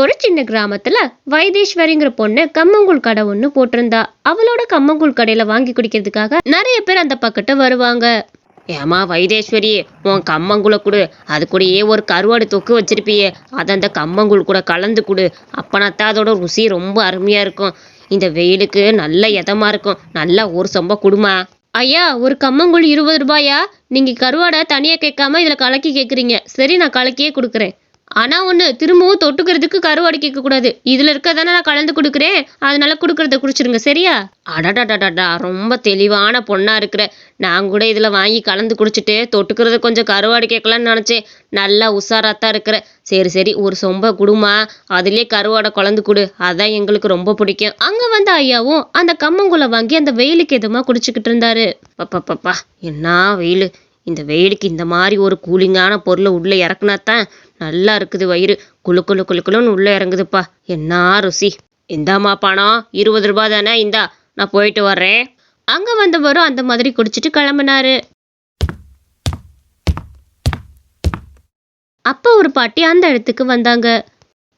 ஒரு சின்ன கிராமத்துல வைத்தீஸ்வரிங்கிற பொண்ணு கம்மங்கூழ் கடை ஒண்ணு போட்டிருந்தா. அவளோட கம்மங்கூழ் கடையில வாங்கி குடிக்கிறதுக்காக நிறைய பேர் அந்த பக்கத்து வருவாங்க. ஏமா வைத்தீஸ்வரி, உன் கம்மங்கூழ கொடு, அது கூடயே ஒரு கருவாடு தொக்கு வச்சிருப்பியே, அதை அந்த கம்மங்கூழ் கூட கலந்து கொடு. அப்பனாத்தான் அதோட ருசி ரொம்ப அருமையா இருக்கும். இந்த வெயிலுக்கு நல்ல இதமா இருக்கும். நல்லா ஒரு சொம்ப குடுமா. ஐயா, ஒரு கம்மங்கூழ் 20 ரூபாயா? நீங்க கருவாடை தனியா கேட்காம இதுல கலக்கி கேக்குறீங்க. சரி, நான் கலக்கியே கொடுக்குறேன். ஆனா ஒண்ணு, திரும்பவும் தொட்டுக்கிறதுக்கு கருவாடு கேட்க கூடாது. இதுல இருக்கதானே நான் கலந்து கொடுக்குறேன், அதனால கொடுக்கறத குடிச்சிருங்க, சரியா? அடடடடா, ரொம்ப தெளிவான பொண்ணா இருக்கிற. நான் கூட இதுல வாங்கி கலந்து குடிச்சிட்டு தொட்டுக்கிறது கொஞ்சம் கருவாடு கேட்கலான்னு நினைச்சேன். நல்லா உஷாராத்தான் இருக்கிற. சரி சரி, ஒரு சொம்ப குடுமா, அதுலயே கருவாடை கலந்து கொடு, அதான் எங்களுக்கு ரொம்ப பிடிக்கும். அங்க வந்த ஐயாவும் அந்த கம்மங்குள்ள வாங்கி அந்த வெயிலுக்கு எதுமா குடிச்சுக்கிட்டு இருந்தாரு. பப்பா, என்ன வெயில்! இந்த வெயிலுக்கு இந்த மாதிரி ஒரு கூலிங்கான பொருளை உள்ள இறக்குனாத்தான் நல்லா இருக்குது. வயிறு குளு குளு குளு குளுன்னு உள்ள இறங்குதுப்பா. என்ன ருசி! இந்தாமா பணம், 20 ரூபாய் தானே, இந்தா, நான் போயிட்டு வர்றேன். அங்க வந்தவரும் அந்த மாதிரி குடிச்சிட்டு கிளம்பினாரு. அப்ப ஒரு பாட்டி அந்த இடத்துக்கு வந்தாங்க.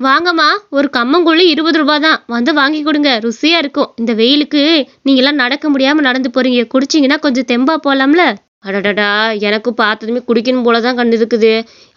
வாங்கம்மா, ஒரு கம்மங்கூழ் 20 ரூபாய் தான், வந்து வாங்கி கொடுங்க, ருசியா இருக்கும். இந்த வெயிலுக்கு நீங்க எல்லாம் நடக்க முடியாம நடந்து போறீங்க, குடிச்சிங்கன்னா கொஞ்சம் தெம்பா போலாம்ல. அடடடா, எனக்கு பார்த்ததுமே குடிக்கணும் போலதான் கண்டு இருக்குது.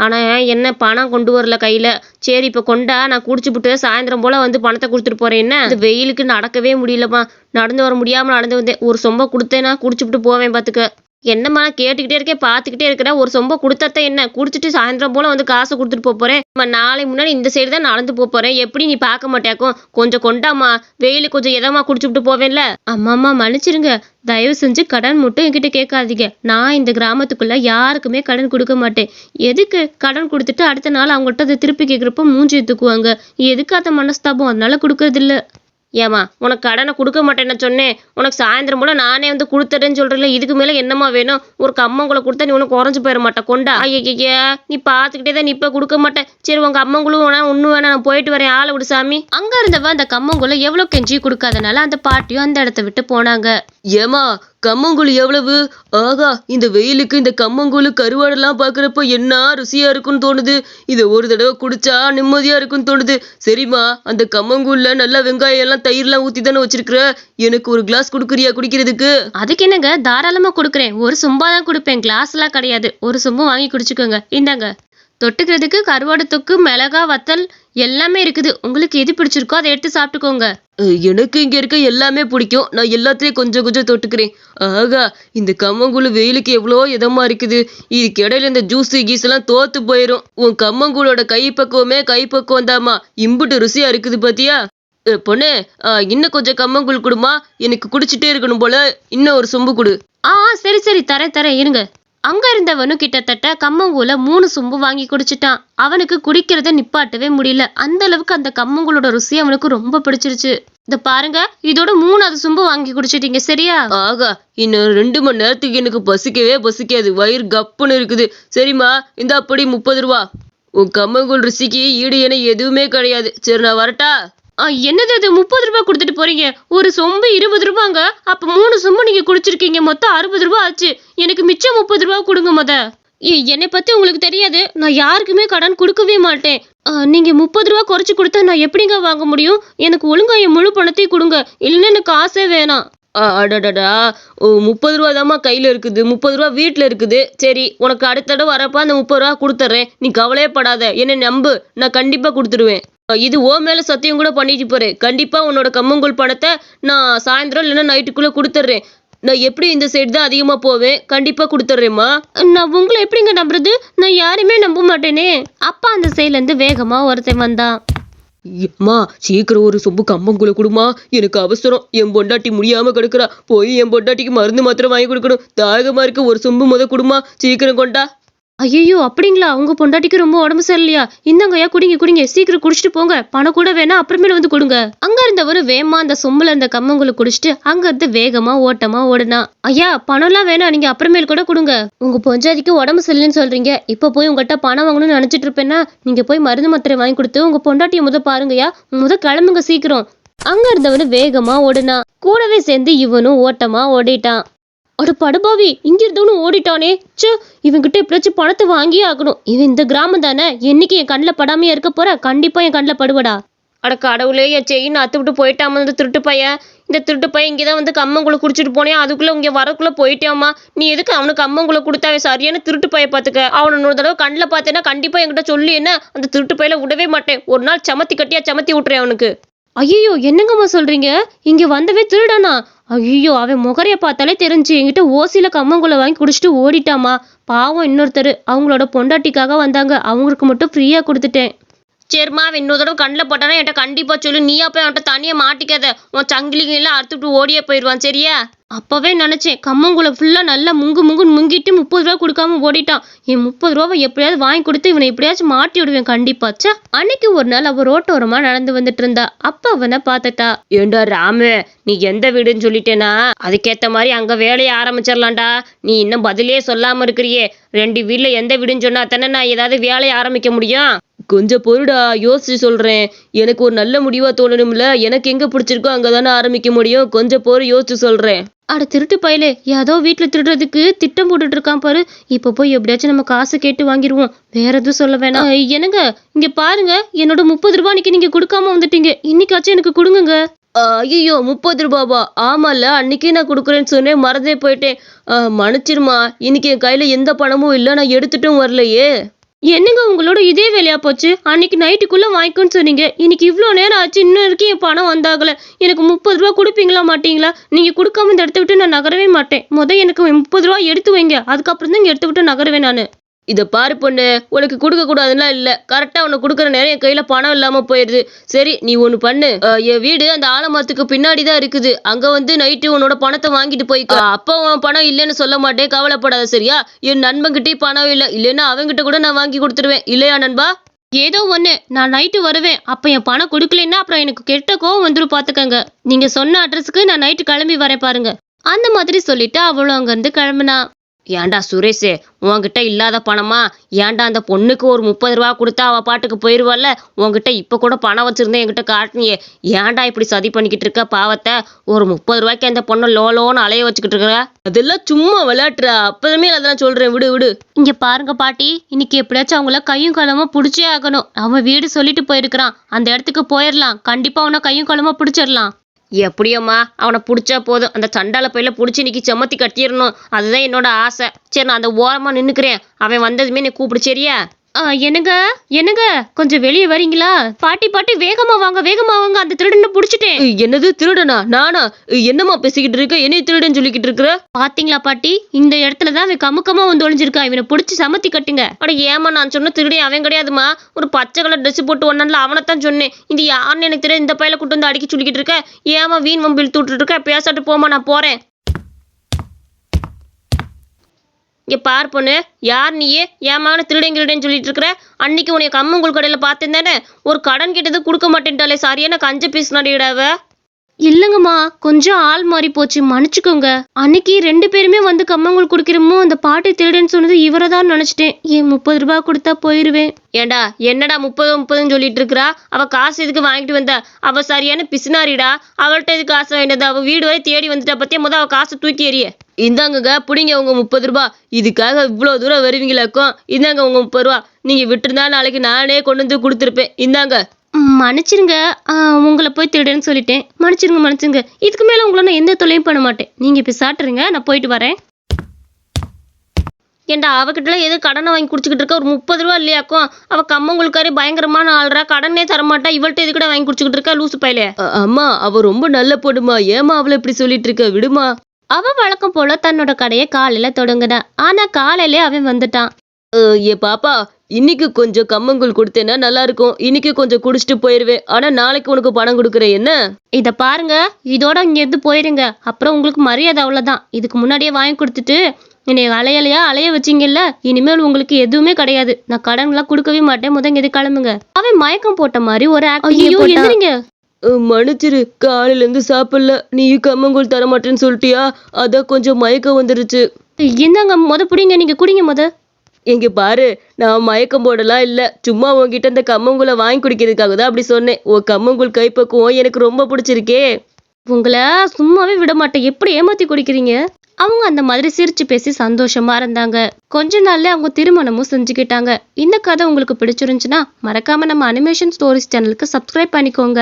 ஆனா என்ன பணம் கொண்டு வரல கையில. சரி, இப்ப கொண்டா, நான் குடிச்சுப்புட்டு சாயந்தரம் போல வந்து பணத்தை கொடுத்துட்டு போறேன். என்ன இந்த வெயிலுக்கு நடக்கவே முடியலம்மா, நடந்து வர முடியாம நடந்து வந்தேன். ஒரு சொம்ப கொடுத்தேன்னா குடிச்சுப்புட்டு போவேன் பாத்துக்க. என்னம்மா கேட்டுக்கிட்டே இருக்கேன், பார்த்துக்கிட்டே இருக்கிற, ஒரு சொம்ப கொடுத்தா என்ன, குடிச்சிட்டு சாயந்தரம் போல வந்து காசை கொடுத்துட்டு போறேன். நாளை முன்னாடி இந்த சைடு தான் நடந்து போறேன், எப்படி நீ பார்க்க மாட்டேக்கும்? கொஞ்சம் கொண்டாமா, வெயிலு கொஞ்சம் இதமா குடிச்சுட்டு போவேன்ல. அம்மாம்மா மன்னிச்சிருங்க, தயவு செஞ்சு கடன் மட்டும் என்கிட்ட கேட்காதீங்க. நான் இந்த கிராமத்துக்குள்ள யாருக்குமே கடன் கொடுக்க மாட்டேன். எதுக்கு கடன் கொடுத்துட்டு அடுத்த நாள் அவங்கள்ட்ட அதை திருப்பி கேட்குறப்ப மூஞ்சி தூக்குவாங்க. எதுக்கு அந்த மனஸ்தாபம், அதனால கொடுக்கறது இல்ல. ஏமா, உனக்கு கடனை கொடுக்க மாட்டேன்னு சொன்னேன். உனக்கு சாயந்தரம் போல நானே வந்து கொடுத்துட்டேன்னு சொல்றேன். இதுக்கு மேல என்னமா வேணும்? ஒரு கம்மங்குள்ள கொடுத்தா நீ உனக்கு குறைஞ்சு போயிட மாட்டா. கொண்டா. ஐயா, நீ பாத்துக்கிட்டே தான், நீ இப்ப கொடுக்க மாட்டேன். சரி, உங்க அம்மங்களும் வேணா, ஒண்ணு வேணா, நான் போயிட்டு வரேன், ஆளை விடு சாமி. அங்க இருந்தவ அந்த கம்மங்குள்ள எவ்வளவு கெஞ்சி கொடுக்காதனால அந்த பாட்டியும் அந்த இடத்த விட்டு போனாங்க. ஏமா, கம்மங்கூழ் எவ்வளவு? ஆகா, இந்த வெயிலுக்கு இந்த கம்மங்கூழ் கருவாடெல்லாம் பாக்குறப்ப என்ன ருசியா இருக்குன்னு தோணுது. இதை ஒரு தடவை குடிச்சா நிம்மதியா இருக்குன்னு தோணுது. சரிம்மா, அந்த கம்மங்கூழ்ல நல்லா வெங்காயம் எல்லாம் தயிர்லாம் ஊத்தி தானே வச்சிருக்கிற, எனக்கு ஒரு கிளாஸ் குடுக்குறியா குடிக்கிறதுக்கு? அதுக்கு என்னங்க, தாராளமா கொடுக்குறேன். ஒரு சொம்பா தான் கொடுப்பேன், கிளாஸ் எல்லாம் கிடையாது. ஒரு சொம்பு வாங்கி குடிச்சுக்கோங்க, இந்தாங்க. தொட்டுக்கிறதுக்கு கருவாடு தொக்கு, மிளகா வத்தல் எல்லாமே இருக்குது. உங்களுக்கு எது பிடிச்சிருக்கோ அதை எடுத்து சாப்பிட்டுக்கோங்க. எனக்கு இங்க இருக்க எல்லாமே பிடிக்கும், நான் எல்லாத்தையும் கொஞ்சம் கொஞ்சம் தொட்டுக்கிறேன். ஆகா, இந்த கம்மங்கூழ் வெயிலுக்கு எவ்வளோ இதமா இருக்குது. இதுக்கு இடையில இந்த ஜூஸ் கீஸ் எல்லாம் தோத்து போயிரும். உன் கம்மங்கூழோட கைப்பக்குவம் தாமா, இம்புட்டு ருசியா இருக்குது பாத்தியா? பொண்ணு, இன்னும் கொஞ்சம் கம்மங்கூழ் கொடுமா, எனக்கு குடிச்சிட்டே இருக்கணும் போல. இன்னும் ஒரு சொம்பு கொடு. சரி சரி, தரேன் இருங்க. அங்க இருந்தவனும் கிட்டத்தட்ட கம்மங்கூழ 3 சொம்பு வாங்கி குடிச்சிட்டான். அவனுக்கு குடிக்கிறத நிப்பாட்டவே முடியல. அந்த அளவுக்கு அந்த கம்மங்கூழோட ருசி அவனுக்கு ரொம்ப பிடிச்சிருச்சு. இத பாருங்க, இதோட 3வது சொம்பு வாங்கி குடிச்சிட்டீங்க, சரியா? ஆகா, இன்னும் 2 மணி நேரத்துக்கு எனக்கு பசிக்கவே பசிக்காது, வயிறு கப்புன்னு இருக்குது. சரிம்மா, இந்த அப்படி 30 ரூபா. உன் கம்மங்கூழ் ருசிக்கு ஈடு என எதுவுமே கிடையாது. சரி, நான் வரட்டா? என்னது அது, 30 ரூபாய் கொடுத்துட்டு போறீங்க? ஒரு சொம்பு 20 ரூபாங்க. அப்ப 3 சொம்பு நீங்க குடிச்சிருக்கீங்க, மொத்தம் 60 ரூபாய் ஆச்சு. எனக்கு மிச்சம் 30 ரூபாய் கொடுங்க. என்னை பத்தி உங்களுக்கு தெரியாது, நான் யாருக்குமே கடன் கொடுக்கவே மாட்டேன். நீங்க 30 ரூபாய் குறைச்சு கொடுத்தா நான் எப்படிங்க வாங்க முடியும்? எனக்கு ஒழுங்கா என் முழு பணத்தையும் கொடுங்க, இல்லைன்னா எனக்கு காசே வேணாம். அடடடா, 30 ரூபா தாம்மா கையில இருக்குது, 30 ரூபா வீட்டுல இருக்குது. சரி, உனக்கு அடுத்த தடவை வரப்ப அந்த 30 ரூபா கொடுத்துட்றேன், நீ கவலையே படாத, என்னை நம்பு, நான் கண்டிப்பா கொடுத்துருவேன். இது ஓ மேல சத்தியம் கூட பண்ணிட்டு போறேன். கண்டிப்பா உன்னோட கம்மங்கூழ் பணத்தை நான் சாயந்தரம் இல்லைன்னா நைட்டுக்குள்ள கொடுத்துட்றேன். நான் எப்படி இந்த சைடு தான் அதிகமா போவேன், கண்டிப்பா கொடுத்துட்றேம்மா. நான் உங்களை எப்படிங்க நம்புறது? நான் யாருமே நம்ப மாட்டேனே. அப்பா அந்த சைட்ல இருந்து வேகமா ஒருத்தன் வந்தான். அம்மா, சீக்கிரம் ஒரு சொம்பு கம்மங்கூழ கொடுமா, எனக்கு அவசரம். என் பொண்டாட்டி முடியாம கிடக்குறா, போய் என் பொண்டாட்டிக்கு மருந்து மாத்திரம் வாங்கி கொடுக்கணும். தாகமா இருக்கு, ஒரு சொம்பு கொடுமா, சீக்கிரம் கொண்டா. ஐயோ, அப்படிங்களா? உங்க பொண்டாட்டிக்கு ரொம்ப உடம்பு சரியில்லையா? இந்தாங்கய்யா, குடிங்க, சீக்கிரம் குடிச்சிட்டு போங்க. பணம் கூட வேணா, அப்புறமேல வந்து கொடுங்க. அங்க இருந்தவரு வேகமா அந்த சொம்புல இருந்த கம்மங்கூழ குடிச்சிட்டு அங்க இருந்து வேகமா ஓட்டமா ஓடுனா. ஐயா, பணம் எல்லாம் வேணா, நீங்க அப்புறமேல் கூட கொடுங்க. உங்க பொஞ்சாதிக்கு உடம்பு சரியில்லைன்னு சொல்றீங்க, இப்ப போய் உங்ககிட்ட பணம் வாங்கணும்னு நினைச்சிட்டு இருப்பேன்னா, நீங்க போய் மருந்து மாத்திரை வாங்கி கொடுத்து உங்க பொண்டாட்டிய பாருங்கய்யா, கிளம்புங்க சீக்கிரம். அங்க இருந்தவனு வேகமா ஓடுனா. கூடவே சேர்ந்து இவனும் ஓட்டமா ஓடிட்டான். அட படுபாவி, இங்க இருந்தவனு ஓடிட்டானே. ச்சே, இவன்கிட்ட எப்படியாச்சும் பணத்தை வாங்கியே ஆகணும். இவன் இந்த கிராமம் தானே, என்னைக்கு என் கண்ணில் படாமையே இருக்க போற, கண்டிப்பா என் கண்ணில் படுவடா. அட கடவுளே, என் செயின் அத்து விட்டு போயிட்டாமா இந்த திருட்டு பையன். இந்த திருட்டு பையன் இங்கேதான் வந்து கம்மங்குள்ள குடிச்சிட்டு போனேன், அதுக்குள்ள இங்க வரக்குள்ள போயிட்டாமா. நீ எதுக்கு அவனுக்கு கம்மங்குள்ள கொடுத்தாவே? சரியான திருட்டு பைய பாத்துக்க. அவனை இன்னொரு தடவை கண்ணில் பார்த்தேன்னா கண்டிப்பா என்கிட்ட சொல்லி என்ன, அந்த திருட்டு பையில விடவே மாட்டேன். ஒரு நாள் சமத்தி கட்டியா சமத்தி விட்டுறேன் அவனுக்கு. ஐயோ, என்னங்கம்மா சொல்றீங்க? இங்க வந்தவே திருடனா? ஐயோ, அவன் முகரைய பார்த்தாலே தெரிஞ்சு என்கிட்ட ஓசியில கம்மங்குள்ள வாங்கி குடிச்சிட்டு ஓடிட்டாமா. பாவம் இன்னொருத்தர், அவங்களோட பொண்டாட்டிக்காக வந்தாங்க, அவங்களுக்கு மட்டும் ஃப்ரீயா கொடுத்துட்டேன். சரிம்மா, அவன் இன்னொரு தடவை கண்ணில் போட்டானா என்கிட்ட கண்டிப்பா சொல்லு. நீயா போய் அவன்கிட்ட தனியா மாட்டிக்காத, உன் சங்கிலிங்கெல்லாம் அறுத்துட்டு ஓடியே போயிடுவான், சரியா? அப்பவே நினைச்சேன், கம்மங்குள்ள ஃபுல்லா நல்லா முங்குன்னு முங்கிட்டு 30 ரூபா கொடுக்காம ஓடிட்டான். என் 30 ரூபாவை எப்படியாவது வாங்கி கொடுத்து இவனை எப்படியாச்சும் மாட்டி விடுவேன் கண்டிப்பா. ச்சே. அன்னைக்கு ஒரு நாள் அவ ரோட்டோரமா நடந்து வந்துட்டு இருந்தா. அப்ப அவனை பார்த்துட்டா. ஏண்டா ராமு, நீ எந்த வீடுன்னு சொல்லிட்டேனா அதுக்கேத்த மாதிரி அங்க வேலையை ஆரம்பிச்சிடலாம்டா. நீ இன்னும் பதிலே சொல்லாம இருக்கிறியே. 2 வீட்ல எந்த வீடுன்னு சொன்னா தானே நான் ஏதாவது வேலையை ஆரம்பிக்க முடியும். கொஞ்சம் பொருடா, யோசிச்சு சொல்றேன். எனக்கு ஒரு நல்ல முடிவா தோணணும்ல. எனக்கு எங்க பிடிச்சிருக்கோ அங்கதானே ஆரம்பிக்க முடியும். கொஞ்சம் பொறு, யோசிச்சு சொல்றேன். அட திருட்டு பயலே, ஏதோ வீட்டுல திருடுறதுக்கு திட்டம் போட்டுட்டு இருக்கான் பாரு. இப்ப போய் எப்படியாச்சும் நம்ம காசு கேட்டு வாங்கிடுவோம். வேற எதுவும் சொல்ல வேணாம். என்னங்க, இங்க பாருங்க, என்னோட 30 ரூபாய் அன்னைக்கு நீங்க கொடுக்காம வந்துட்டீங்க, இன்னைக்காச்சும் எனக்கு கொடுங்க. ஐயோ, 30 ரூபாவா? ஆமால, அன்னைக்கே நான் கொடுக்குறேன்னு சொன்னேன், மறந்தே போயிட்டேன். மன்னிச்சிருமா, இன்னைக்கு என் கையில எந்த பணமும் இல்லை, நான் எடுத்துட்டும் வரலையே. என்னங்க உங்களோட இதே வேலையா போச்சு? அன்னைக்கு நைட்டுக்குள்ள வாங்கிக்கோன்னு சொன்னீங்க, இன்னைக்கு இவ்வளோ நேரம் ஆச்சு, இன்னும் வரைக்கும் என் பணம் வந்தாகல. எனக்கு 30 ரூபா கொடுப்பீங்களா மாட்டீங்களா? நீங்க கொடுக்காம இந்த இடத்த விட்டு நான் நகரவே மாட்டேன். எனக்கு 30 ரூபா எடுத்து வைங்க, அதுக்கப்புறம் தான் இங்க எடுத்து விட்டு நகருவேன் நானு. இதை பாரு பொண்ணு, உனக்கு கொடுக்க கூடாதுன்னா இல்லை, கரெக்டாக உனக்கு கொடுக்குற நேரம் என் கையில் பணம் இல்லாமல் போயிடுது. சரி, நீ ஒன்று பண்ணு. என் வீடு அந்த ஆலமரத்துக்கு பின்னாடி தான் இருக்குது, அங்கே வந்து நைட்டு உன்னோட பணத்தை வாங்கிட்டு போய்க்கோ. அப்போ உன் பணம் இல்லைன்னு சொல்ல மாட்டேன், கவலைப்படாத, சரியா? என் நண்பன்கிட்டயும் பணம் இல்லை, இல்லைன்னா அவங்ககிட்ட கூட நான் வாங்கி கொடுத்துருவேன், இல்லையா நண்பா? ஏதோ ஒண்ணு, நான் நைட்டு வருவேன். அப்ப என் பணம் கொடுக்கலன்னா அப்புறம் எனக்கு கெட்ட கோவம் வந்துடும் பாத்துக்கங்க. நீங்க சொன்ன அட்ரஸுக்கு நான் நைட்டு கிளம்பி வரேன் பாருங்க. அந்த மாதிரி சொல்லிட்டு அவளும் அங்கிருந்து கிளம்புனா. ஏன்டா சுரேஷே, உன்கிட்ட இல்லாத பணமா? ஏன்டா அந்த பொண்ணுக்கு ஒரு 30 ரூபா கொடுத்தா அவ பாட்டுக்கு போயிடுவாள்ல? உன்கிட்ட இப்ப கூட பணம் வச்சிருந்தேன், என்கிட்ட காட்டினியே. ஏன்டா இப்படி சதி பண்ணிக்கிட்டு இருக்க பாவத்தை? ஒரு 30 ரூபாய்க்கு அந்த பொண்ணை லோன்னு அலைய வச்சுக்கிட்டு இருக்க. அதெல்லாம் சும்மா விளையாட்டுறா, அப்பதுமே அதெல்லாம் சொல்றேன், விடு விடு. இங்க பாருங்க பாட்டி, இன்னைக்கு எப்படியாச்சும் அவங்கள கையும் களமா புடிச்சே ஆகணும். அவன் வீடு சொல்லிட்டு போயிருக்கிறான், அந்த இடத்துக்கு போயிடலாம். கண்டிப்பா அவனை கையும் களமா பிடிச்சிடலாம். எப்படியோம்மா, அவனை பிடிச்சா போதும். அந்த சண்டால பையில பிடிச்சி இன்னைக்கு சமத்தி கட்டிடணும், அதுதான் என்னோட ஆசை. சரி, நான் அந்த ஓரமா நின்னுக்கிறேன், அவன் வந்ததுமே நீ கூப்பிடு, சரியா? என்னங்க கொஞ்சம் வெளியே வரீங்களா? பாட்டி வேகமா வாங்க, அந்த திருடனை புடிச்சிட்டேன். என்னது திருடனா? நானா? என்னம்மா பேசிக்கிட்டு இருக்க? என்னைய திருடன் சொல்லிக்கிட்டு இருக்கிற? பாத்தீங்களா பாட்டி, இந்த இடத்துலதான் அவன் கமுக்கமா வந்து ஒளிஞ்சிருக்கான். இவனை புடிச்சு சமத்தி கட்டுங்க. அட ஏமா, நான் சொன்ன திருடன் அவன் கிடையாதுமா. ஒரு பச்சை கலர் ட்ரெஸ் போட்டு ஒன்னால அவனைத்தான் சொன்னேன். இது யாருன்னு எனக்கு தெரியாது. இந்த பையில கூட்டு வந்து அடிக்க சொல்லிக்கிட்டு இருக்க. ஏமா வீண் வம்பில் தூட்டு இருக்க? பேசாட்டு போமா, நான் போறேன். இங்கே பார் பொண்ணு, யார் நீயே? ஏமான திருடன் சொல்லிட்டு இருக்கிற? அன்னைக்கு உன்னை கம்மங்கூழ் கடையில் பார்த்தேன் தானே, ஒரு கடன் கேட்டது கொடுக்க மாட்டேன்ட்டாலே, சரியான கஞ்ச பீஸ் நடிடாவ. இல்லங்கம்மா, கொஞ்சம் ஆள் மாறி போச்சு, மன்னிச்சுக்கோங்க. அன்னைக்கு 2 பேருமே வந்து கம்மங்கூழ் குடிக்கிறமோ அந்த பாட்டி திருடன்னு சொன்னது இவரை தான் நினைச்சிட்டேன். ஏன் 30 ரூபாய் கொடுத்தா போயிருவேன். ஏண்டா என்னடா 30 சொல்லிட்டு இருக்கிறா? அவ காசு எதுக்கு வாங்கிட்டு வந்தா? அவ சரியான பிசினாரிடா. அவள்கிட்ட எதுக்கு காசு வாங்கிட்டு? அவ வீடு வரை தேடி வந்துட்டா பத்தியா? அவ காசை தூக்கி எறிய. இந்தாங்க பிடிங்க உங்க 30 ரூபாய். இதுக்காக இவ்வளவு தூரம் வருவீங்களாக்கும். இந்தாங்க உங்க 30 ரூபா. நீங்க விட்டுருந்தா நாளைக்கு நானே கொண்டு வந்து கொடுத்துருப்பேன். இந்தாங்க. மன்னிச்சிருங்க, உங்களை போய் திருடன்னு சொல்லிட்டேன். மன்னிச்சிருங்க. இதுக்கு மேல உங்களை நான் எந்த தொல்லையும் பண்ண மாட்டேன். நீங்க இப்ப சாப்பிட்டுருங்க, நான் போயிட்டு வரேன். ஏண்டா அவகிட்டலாம் எது கடனை வாங்கி குடிச்சிக்கிட்டு இருக்க? ஒரு 30 ரூபா இல்லையாக்கும்? அவ கம்மங்குழுக்காரே பயங்கரமான ஆள்றா, கடனே தரமாட்டா. இவள்கிட்ட எது கூட வாங்கி குடிச்சிக்கிட்டு இருக்கா லூசு பையில? அம்மா, அவ ரொம்ப நல்ல பொண்ணுமா, ஏமா அவளை இப்படி சொல்லிட்டு இருக்க? விடுமா. அவ வழக்கம் போல தன்னோட கடையை காலையில தொடங்குனா. ஆனா காலையில அவன் வந்துட்டான். ஏ பாப்பா, இன்னைக்கு கொஞ்சம் கம்மங்கூழ் கொடுத்தேன்னா நல்லா இருக்கும். இன்னைக்கு கொஞ்சம் குடிச்சிட்டு போயிருவேன், ஆனா நாளைக்கு உனக்கு பணம் கொடுக்குறேன், என்ன? இத பாருங்க, இதோட இங்க இருந்து போயிருங்க. அப்புறம் உங்களுக்கு மரியாதை அவ்வளவுதான். இதுக்கு முன்னாடியே வாங்கி கொடுத்துட்டு என்னை அலைய வச்சிங்கல்ல, இனிமேல் உங்களுக்கு எதுவுமே கிடையாது. நான் கடன்லாம் கொடுக்கவே மாட்டேன். முதங்க எது கிளம்புங்க. அவன் மயக்கம் போட்ட மாதிரி ஒரு எந்திரிங்க. மன்னிச்சிரு, காலையில இருந்து சாப்பிடல. நீ கம்மங்கூழ் தர மாட்டேன்னு சொல்லிட்டியா, அதான் கொஞ்சம் மயக்கம் வந்துருச்சு. என்னங்க புடிங்க, நீங்க குடிங்க எங்க பாரு, நான் மயக்கம் போடலாம் இல்ல, சும்மா உங்ககிட்ட இந்த கம்மங்கூழை வாங்கி குடிக்கிறதுக்காக தான் அப்படி சொன்னேன். ஓ கம்மங்கூழ் கைப்பக்குவம் எனக்கு ரொம்ப பிடிச்சிருக்கே. உங்களை சும்மாவே விட மாட்டேன். எப்படி ஏமாத்தி குடிக்கிறீங்க? அவங்க அந்த மாதிரி சிரிச்சு பேசி சந்தோஷமா இருந்தாங்க. கொஞ்ச நாள்ல அவங்க திருமணமும் செஞ்சுக்கிட்டாங்க. இந்த கதை உங்களுக்கு பிடிச்சிருந்துச்சுன்னா மறக்காம நம்ம அனிமேஷன் ஸ்டோரிஸ் சேனலுக்கு சப்ஸ்கிரைப் பண்ணிக்கோங்க.